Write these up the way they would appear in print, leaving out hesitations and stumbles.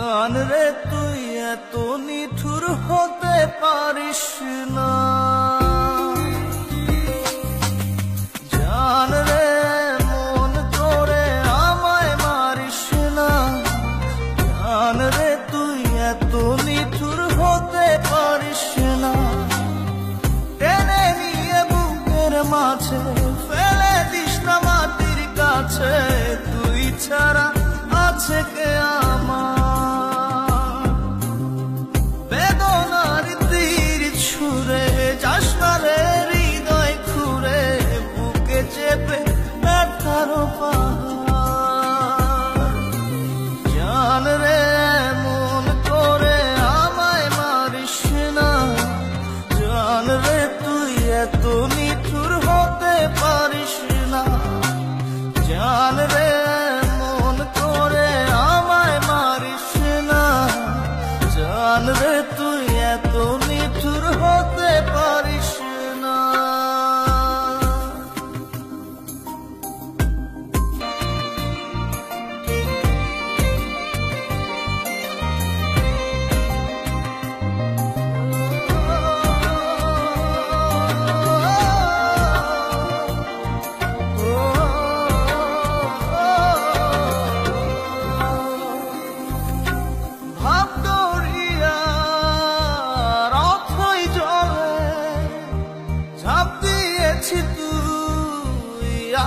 জান রে তুই এত নিঠুর হতে পারিস না, জান রে মন করে আমায় মারিস না, জান রে তুই এত নিঠুর হতে পারিস না। টেনে নিয়ে বুকের মাঝে ফেলে দিস না মাটির কাছে, তুই ছাড়া আছে কে আমার। বেদনার তীর ছুঁড়ে যাস না রে হৃদয় খুঁড়ে, বুকে চেপে ব্যথার পাহাড়। জান রে মন করে আমায় মারিস না, জান রে তুই এত নিঠুর হতে পারিস না, জান রে মন করে আমায় মারিস না, জান রে তুই এত নিঠুর হতে পারিস না।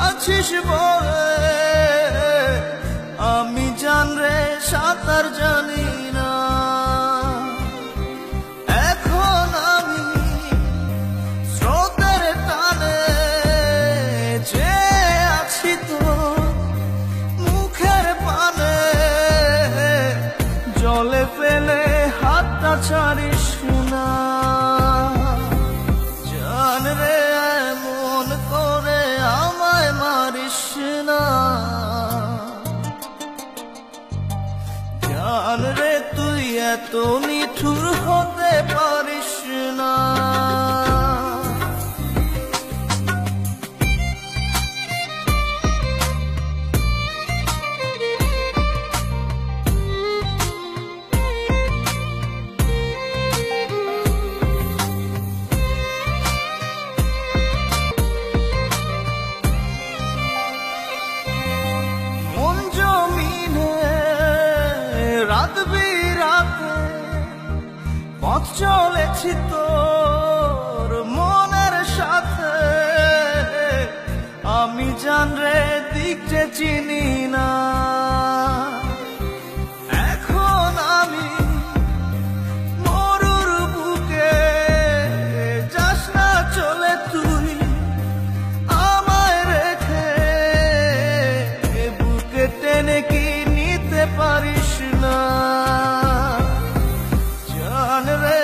আছিস বলে আমি জান রে সাঁতার জানি না, এখন আমি স্রোতের টানে যে আছি তো মুখের পানে, জলে ফেলে হাতটা ছাড়িস না, জান রে মন করে আমায় মারিস না, জান রে তুই এত নিঠুর হতে পারিস না। রাত বিরাতে পথ চলেছি তোর মনের সাথে, আমি জান রে দিকটা চিনি না, এখন আমি মরুর বুকে, যাস না চলে তুই আমায় রেখে, বুকে টেনে কি নিতে পারিস না, জান রে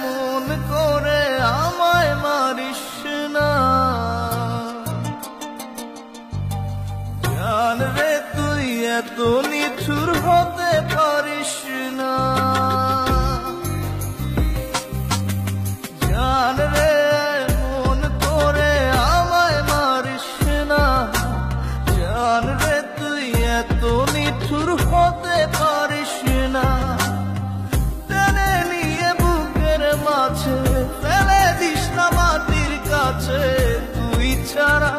মন করে আমায় মারিস না, জান রে তুই এত নিঠুর হতে পারিস না, জান রে মন করে আমায় মারিস না, জান রে তুই এত নিঠুর হতে পারিস না। টেনে নিয়ে বুকের মাঝে ফেলে দিস না মাটির কাছে, তুই ছাড়া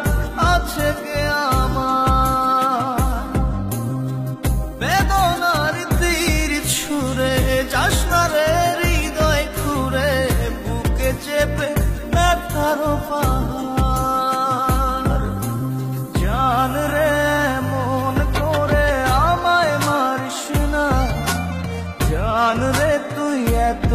আছে কে আমার। বেদনার তীর ছুঁড়ে যাস না রে হৃদয় খুঁড়ে, বুকে চেপে ব্যথার পাহাড়। জান রে মন করে আমায় মারিস না, জান রে তুই এত